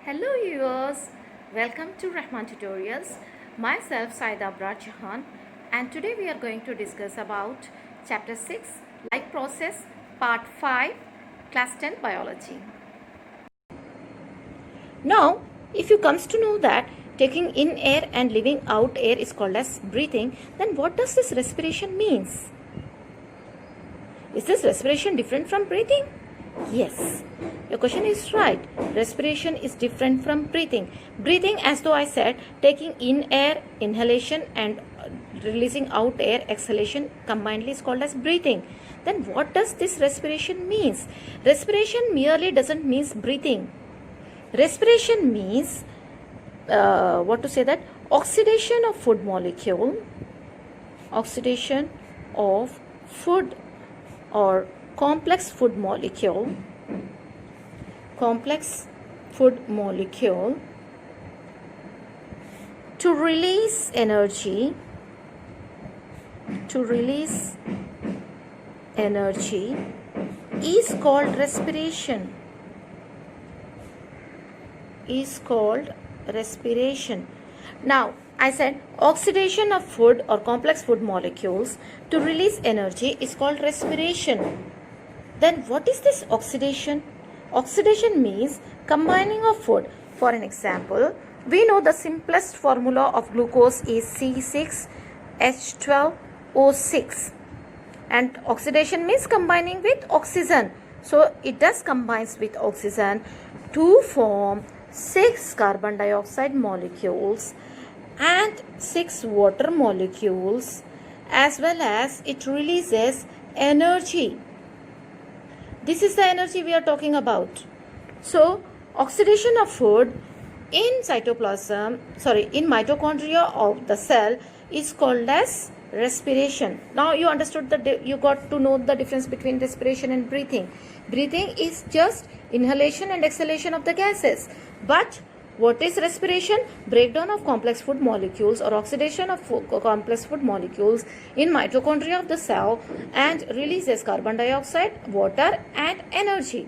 Hello viewers, welcome to Rahman Tutorials. Myself Saida Abrar Jahan, and today we are going to discuss about chapter 6 Life Process part 5 class 10 biology. Now if you comes to know that taking in air and leaving out air is called as breathing, then what does this respiration means? Is this respiration different from breathing? Yes, your question is right. Respiration is different from breathing. Breathing, as though I said, taking in air, inhalation, and releasing out air, exhalation combinedly is called as breathing. Then what does this respiration means? Respiration merely doesn't mean breathing. Respiration means oxidation of food molecule, oxidation of food or complex food molecule to release energy is called respiration. Now I said oxidation of food or complex food molecules to release energy is called respiration. Then what is this oxidation? Oxidation means combining of food. For an example, we know the simplest formula of glucose is C6H12O6, and oxidation means combining with oxygen. So it does combines with oxygen to form 6 carbon dioxide molecules and 6 water molecules, as well as it releases energy. This is the energy we are talking about. So oxidation of food in mitochondria of the cell is called as respiration. Now you understood that you got to know the difference between respiration and breathing. Breathing is just inhalation and exhalation of the gases. But what is respiration? Breakdown of complex food molecules or oxidation of complex food molecules in mitochondria of the cell and releases carbon dioxide, water and energy.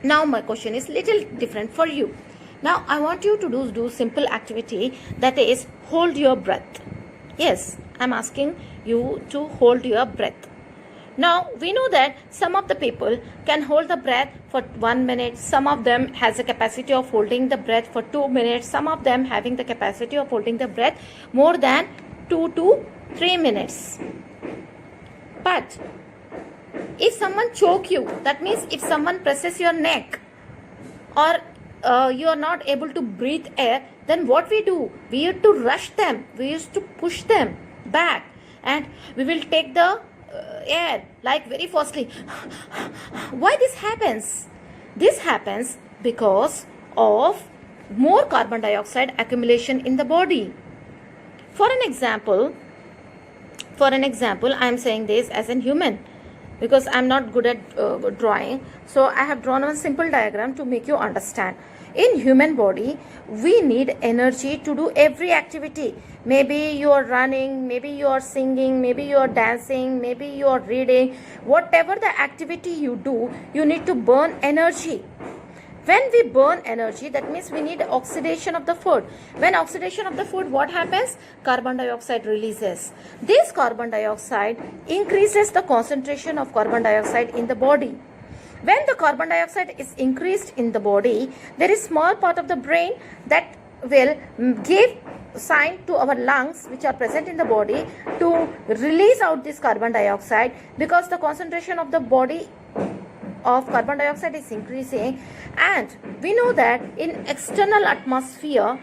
Now my question is little different for you. Now I want you to do simple activity, that is hold your breath. Yes, I am asking you to hold your breath. Now we know that some of the people can hold the breath for 1 minute, some of them has a capacity of holding the breath for 2 minutes, some of them having the capacity of holding the breath more than 2 to 3 minutes. But if someone choke you, that means if someone presses your neck or you are not able to breathe air, then what we do? We used to rush them, we used to push them back, and we will take the air like very fastly. Why this happens? This happens because of more carbon dioxide accumulation in the body. For an example, I am saying this as a human because I am not good at drawing. So I have drawn a simple diagram to make you understand. In human body, we need energy to do every activity. Maybe you are running, maybe you are singing, maybe you are dancing, maybe you are reading. Whatever the activity you do, you need to burn energy. When we burn energy, that means we need oxidation of the food. When oxidation of the food, what happens? Carbon dioxide releases. This carbon dioxide increases the concentration of carbon dioxide in the body. When the carbon dioxide is increased in the body, there is small part of the brain that will give sign to our lungs which are present in the body to release out this carbon dioxide, because the concentration of the body of carbon dioxide is increasing. And we know that in external atmosphere,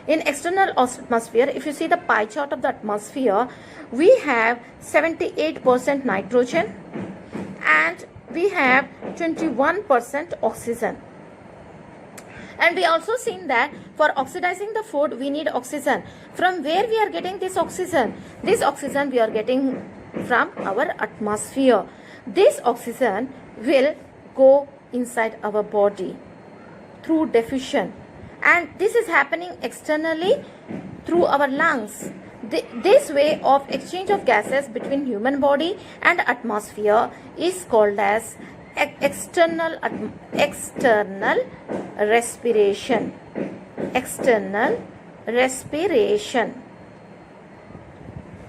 if you see the pie chart of the atmosphere, we have 78% nitrogen and we have 21% oxygen. And we also seen that for oxidizing the food, we need oxygen. From where we are getting this oxygen? This oxygen we are getting from our atmosphere. This oxygen will go inside our body through diffusion, and this is happening externally through our lungs. This way of exchange of gases between human body and atmosphere is called as external respiration. External respiration.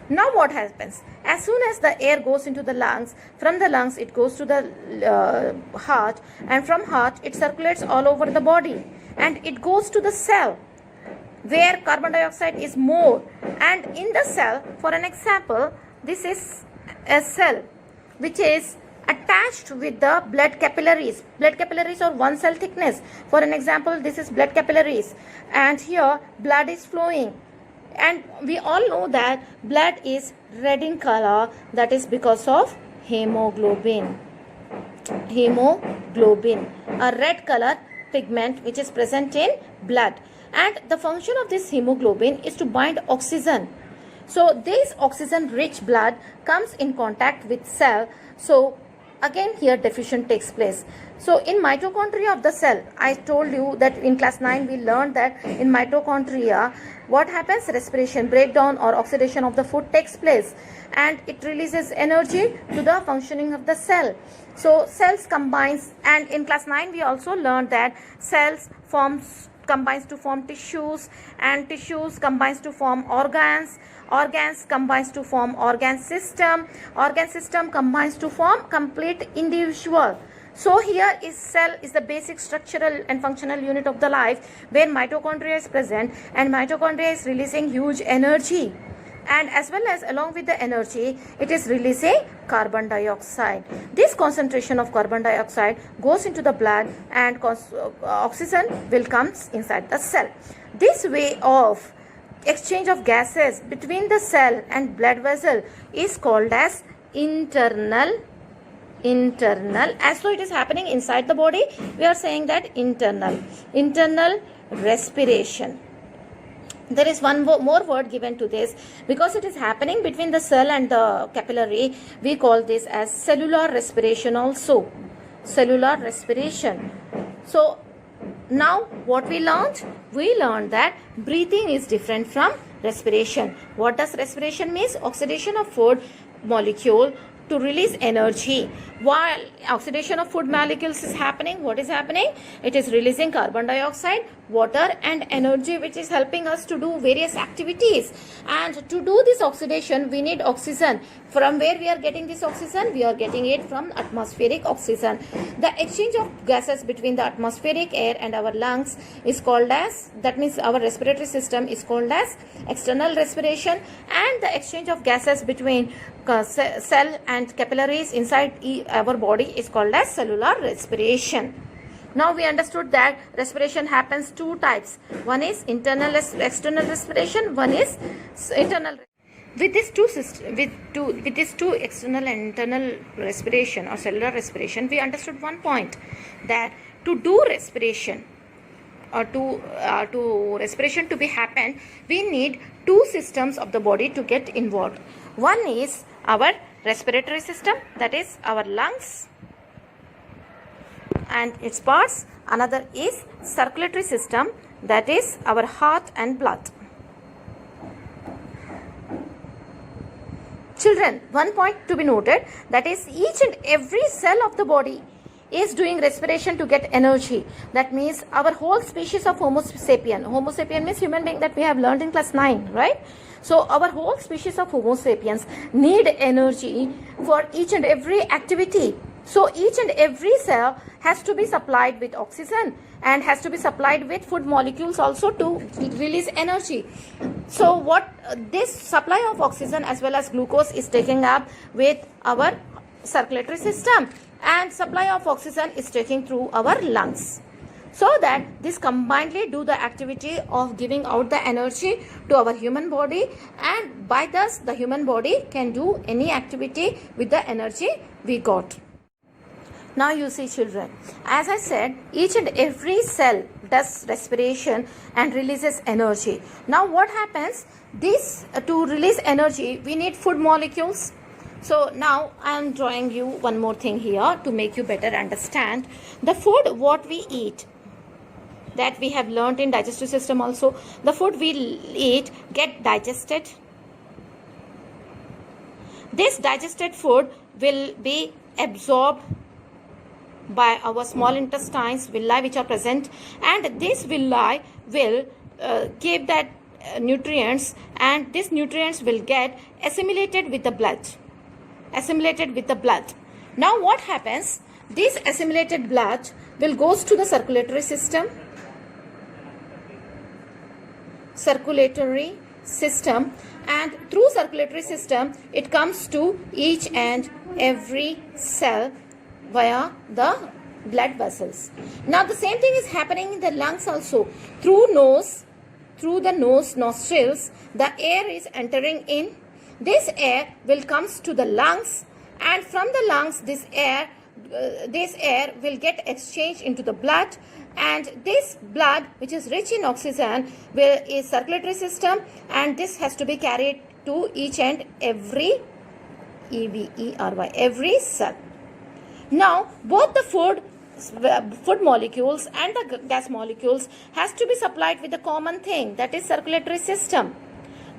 Now what happens? As soon as the air goes into the lungs, from the lungs it goes to the heart, and from heart it circulates all over the body, and it goes to the cell where carbon dioxide is more. And in the cell, for an example, this is a cell which is attached with the blood capillaries. Blood capillaries are one cell thickness. For an example, this is blood capillaries, and here blood is flowing. And we all know that blood is red in color. That is because of hemoglobin. Hemoglobin, a red color pigment which is present in blood. And the function of this hemoglobin is to bind oxygen. So this oxygen rich blood comes in contact with cell. So again here deficient takes place. So in mitochondria of the cell, I told you that in class 9 we learned that in mitochondria what happens? Respiration, breakdown or oxidation of the food takes place, and it releases energy to the functioning of the cell. So cells combines, and in class 9 we also learned that cells combines to form tissues, and tissues combines to form organs combines to form organ system combines to form complete individual. So here is cell is the basic structural and functional unit of the life, where mitochondria is present, and mitochondria is releasing huge energy, and as well as along with the energy it is releasing carbon dioxide. This concentration of carbon dioxide goes into the blood, and oxygen will come inside the cell. This way of exchange of gases between the cell and blood vessel is called as internal. As though it is happening inside the body, we are saying that internal respiration. There is one more word given to this, because it is happening between the cell and the capillary. We call this as cellular respiration also. Cellular respiration. So now what we learned? We learned that breathing is different from respiration. What does respiration means? Oxidation of food molecule to release energy. While oxidation of food molecules is happening, what is happening? It is releasing carbon dioxide, water and energy, which is helping us to do various activities. And to do this oxidation, we need oxygen. From where we are getting this oxygen? We are getting it from atmospheric oxygen. The exchange of gases between the atmospheric air and our lungs is called as, that means our respiratory system is called as external respiration, and the exchange of gases between cell and capillaries inside our body is called as cellular respiration. Now we understood that respiration happens two types. One is internal external respiration, one is internal. With these two external and internal respiration or cellular respiration, we understood one point, that to do respiration or to respiration to be happen, we need two systems of the body to get involved. One is our respiratory system, that is our lungs and its parts. Another is circulatory system, that is our heart and blood. Children, one point to be noted, that is each and every cell of the body is doing respiration to get energy. That means our whole species of Homo sapien. Homo sapien means human being, that we have learned in class 9, right? So our whole species of Homo sapiens need energy for each and every activity. So each and every cell has to be supplied with oxygen and has to be supplied with food molecules also to release energy. So what this supply of oxygen as well as glucose is taking up with our circulatory system, and supply of oxygen is taking through our lungs, so that this combinedly do the activity of giving out the energy to our human body, and by thus the human body can do any activity with the energy we got. Now you see children, as I said, each and every cell does respiration and releases energy. Now what happens? This to release energy we need food molecules. So now I am drawing you one more thing here to make you better understand. The food what we eat, that we have learnt in digestive system also, the food we eat get digested. This digested food will be absorbed by our small intestines, villi which are present, and this villi will give that nutrients, and these nutrients will get assimilated with the blood. Now what happens? This assimilated blood will goes to the circulatory system, and through circulatory system it comes to each and every cell via the blood vessels. Now the same thing is happening in the lungs also. Through the nostrils, the air is entering in. This air will comes to the lungs, and from the lungs this air will get exchanged into the blood, and this blood, which is rich in oxygen, is circulatory system, and this has to be carried to each and every every cell. Now both the food molecules and the gas molecules has to be supplied with the common thing, that is circulatory system.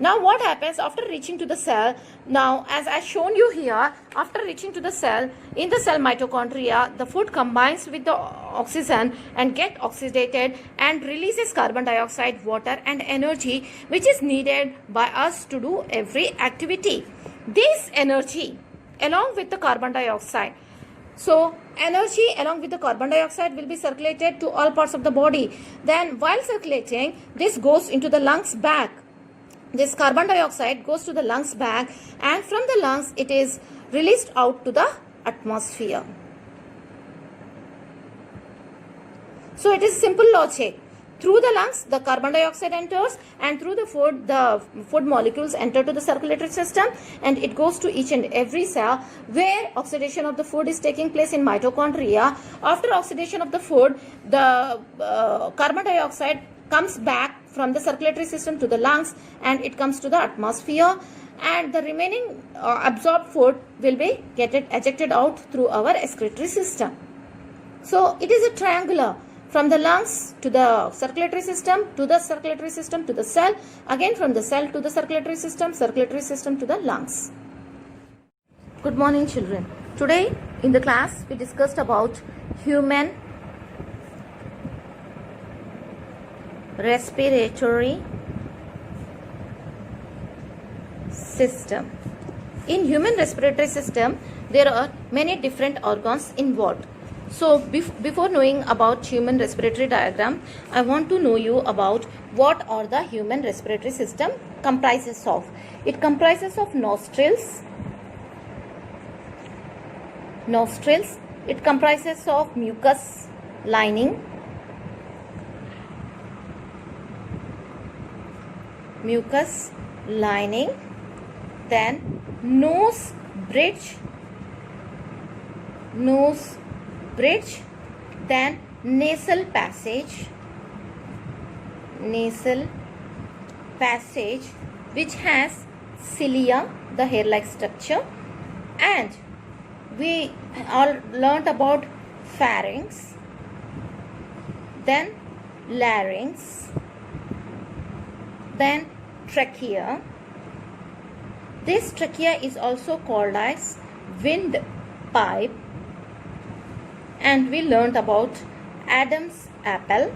Now what happens after reaching to the cell? Now as I shown you here, after reaching to the cell, in the cell mitochondria, the food combines with the oxygen and get oxidated and releases carbon dioxide, water and energy, which is needed by us to do every activity. This energy along with the carbon dioxide, so energy along with the carbon dioxide will be circulated to all parts of the body. Then while circulating, this goes into the lungs back. This carbon dioxide goes to the lungs back, and from the lungs it is released out to the atmosphere. So it is simple logic. Through the lungs, the carbon dioxide enters, and through the food molecules enter to the circulatory system, and it goes to each and every cell where oxidation of the food is taking place in mitochondria. After oxidation of the food, the carbon dioxide comes back from the circulatory system to the lungs, and it comes to the atmosphere, and the remaining absorbed food will be ejected out through our excretory system. So it is a triangular, from the lungs to the circulatory system, to the circulatory system to the cell, again from the cell to the circulatory system to the lungs. Good morning, children. Today in the class we discussed about human respiratory system. In human respiratory system, there are many different organs involved. So before knowing about human respiratory diagram, I want to know you about what are the human respiratory system comprises of. It comprises of nostrils. It comprises of mucus lining. Then nose bridge, then nasal passage, which has cilia, the hair-like structure, and we all learnt about pharynx, then larynx, then trachea. This trachea is also called as windpipe, and we learned about Adam's apple.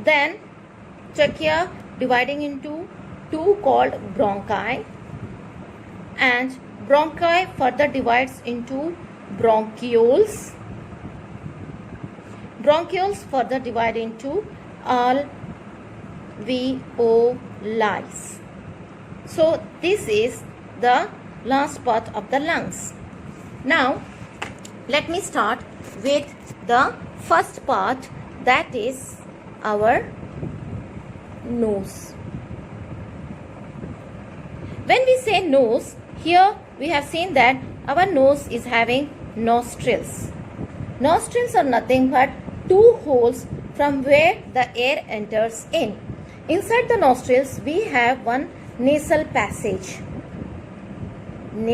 Then trachea dividing into two called bronchi, and bronchi further divides into bronchioles. Bronchioles further divide into alveoli. So this is the last part of the lungs. Now let me start with the first part, that is our nose. When we say nose, here we have seen that our nose is having nostrils. Nostrils are nothing but two holes from where the air enters in. Inside the nostrils we have one nasal passage. In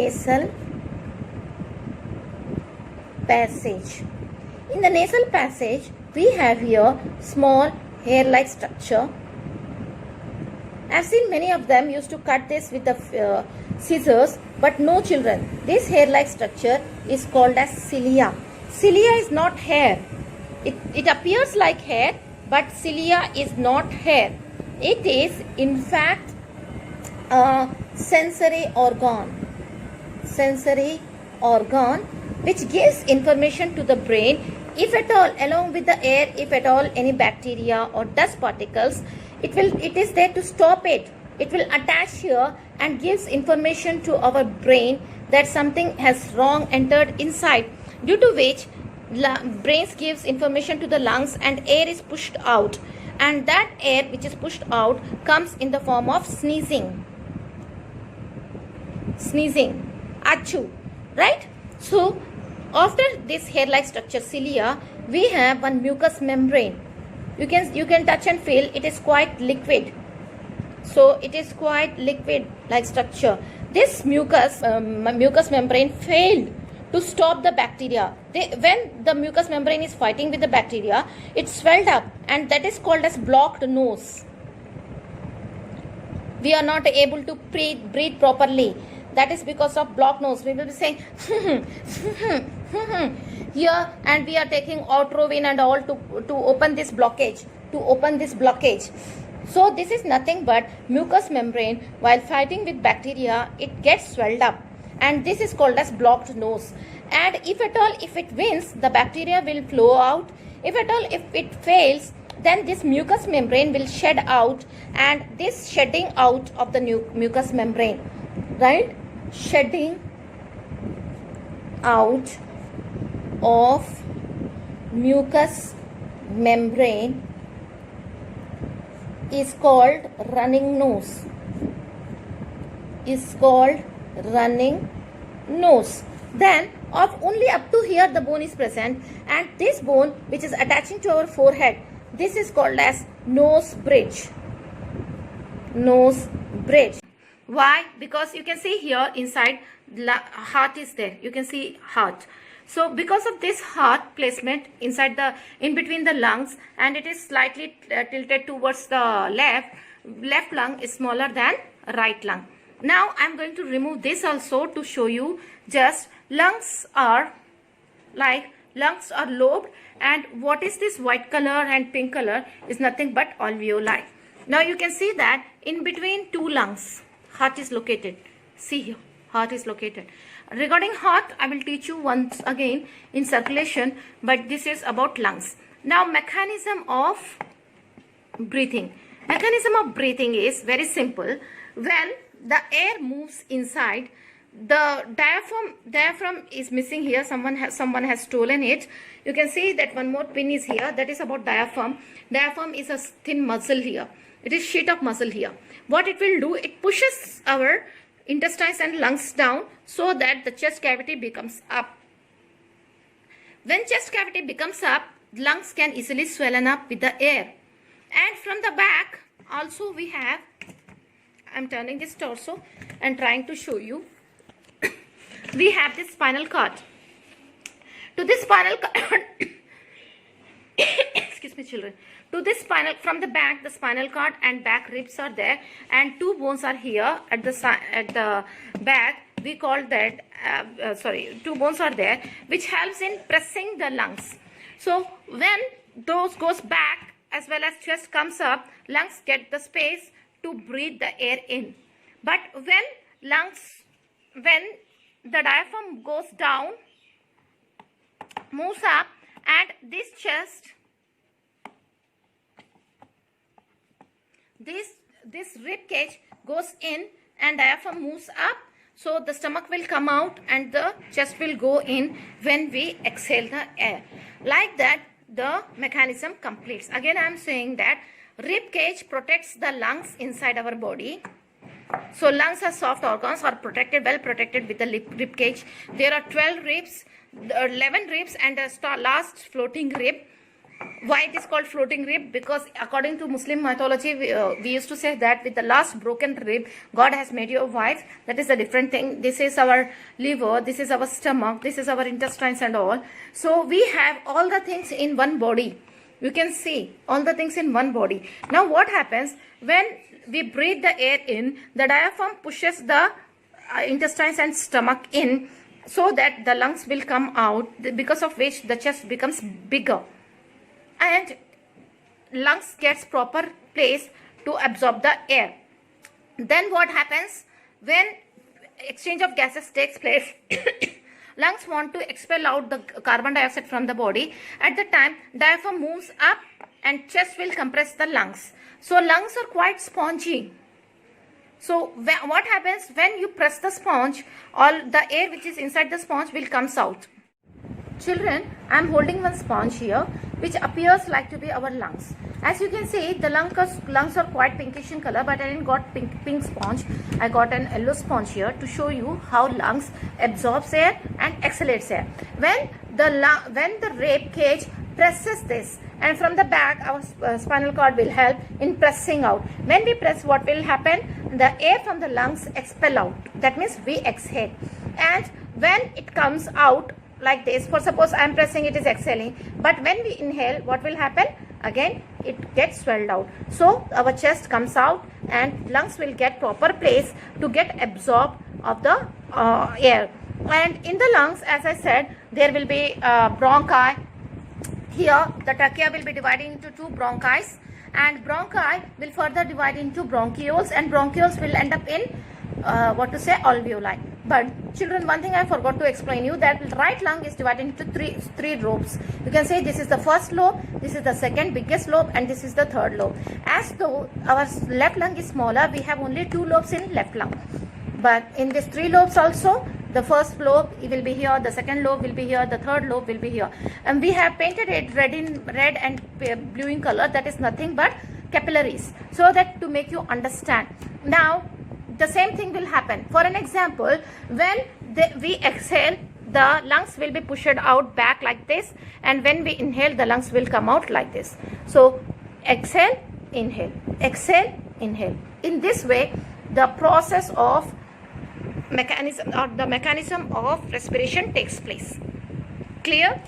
the nasal passage we have here small hair-like structure. I've seen many of them used to cut this with the scissors, but no children. This hair-like structure is called as cilia. Cilia is not hair. It appears like hair, but cilia is not hair. It is in fact a sensory organ which gives information to the brain, if at all, along with the air, if at all any bacteria or dust particles, it is there to stop it. It will attach here and gives information to our brain that something has wrong entered inside, due to which brains gives information to the lungs and air is pushed out, and that air which is pushed out comes in the form of sneezing, achoo, right? So after this hair-like structure cilia, we have one mucous membrane. You can touch and feel it is quite liquid. So it is quite liquid like structure. This mucous membrane failed to stop the bacteria. When the mucous membrane is fighting with the bacteria, it swelled up, and that is called as blocked nose. We are not able to breathe properly. That is because of blocked nose. We will be saying here, and we are taking Otrivin and all to open this blockage. So this is nothing but mucous membrane. While fighting with bacteria, it gets swelled up, and this is called as blocked nose. And if at all, if it wins, the bacteria will flow out. If at all, if it fails, then this mucous membrane will shed out, and this shedding out of the mucous membrane, right? Shedding out of mucous membrane is called running nose. Then only up to here the bone is present, and this bone which is attaching to our forehead, this is called as nose bridge. Why? Because you can see here inside heart is there. You can see heart. So because of this heart placement in between the lungs, and it is slightly tilted towards the left lung is smaller than right lung. Now I am going to remove this also to show you. Just lungs are lobed, and what is this white color and pink color is nothing but alveoli. Now you can see that in between two lungs heart is located. See here, heart is located. Regarding heart, I will teach you once again in circulation, but this is about lungs. Now mechanism of breathing. Mechanism of breathing is very simple. When the air moves inside, the diaphragm is missing here. Someone has stolen it. You can see that one more pin is here. That is about diaphragm. Diaphragm is a thin muscle here. It is sheet of muscle here. What it will do, it pushes our intestines and lungs down so that the chest cavity becomes up. When chest cavity becomes up, lungs can easily swell up with the air. And from the back also we have, I am turning this torso and trying to show you, we have this spinal cord. To this spinal cord excuse me children, to this from the back, the spinal cord and back ribs are there, and two bones are here at the back. We call that two bones are there, which helps in pressing the lungs. So when those goes back as well as chest comes up, lungs get the space to breathe the air in. But when the diaphragm goes down, moves up, and this chest, this rib cage goes in and diaphragm moves up, so the stomach will come out and the chest will go in when we exhale the air. Like that, the mechanism completes. Again, I am saying that rib cage protects the lungs inside our body. So lungs are soft organs, are protected, well protected with the rib cage. There are 12 ribs, 11 ribs and a last floating rib. Why it is called floating rib? Because according to Muslim mythology, we used to say that with the last broken rib, God has made you a wife. That is a different thing. This is our liver, this is our stomach, this is our intestines and all. So we have all the things in one body. You can see all the things in one body. Now what happens when we breathe the air in? The diaphragm pushes the intestines and stomach in, so that the lungs will come out, because of which the chest becomes bigger and lungs gets proper place to absorb the air. Then what happens when exchange of gases takes place? Lungs want to expel out the carbon dioxide from the body. At the time, diaphragm moves up and chest will compress the lungs. So lungs are quite spongy. So what happens when you press the sponge, all the air which is inside the sponge will comes out. Children, I am holding one sponge here which appears like to be our lungs. As you can see, the lungs are quite pinkish in color, but I didn't got pink sponge. I got an yellow sponge here to show you how lungs absorbs air and exhalates air. When the rib cage presses this, and from the back our spinal cord will help in pressing out. When we press, what will happen? The air from the lungs expel out. That means we exhale. And when it comes out like this, for suppose I am pressing, it is exhaling, but when we inhale, what will happen? Again it gets swelled out. So our chest comes out and lungs will get proper place to get absorbed of the air. And in the lungs, as I said, there will be bronchi. Here the trachea will be divided into two bronchi, and bronchi will further divide into bronchioles, and bronchioles will end up in alveoli. But children, one thing I forgot to explain you, that right lung is divided into three lobes. You can say this is the first lobe, this is the second biggest lobe, and this is the third lobe. As though our left lung is smaller, we have only two lobes in left lung. But in these three lobes also, the first lobe will be here, the second lobe will be here, the third lobe will be here. And we have painted it red and blue in color. That is nothing but capillaries, so that to make you understand. Now the same thing will happen. For an example, when we exhale, the lungs will be pushed out back like this, and when we inhale, the lungs will come out like this. So exhale, inhale, exhale, inhale. In this way, the process of mechanism of respiration takes place. Clear?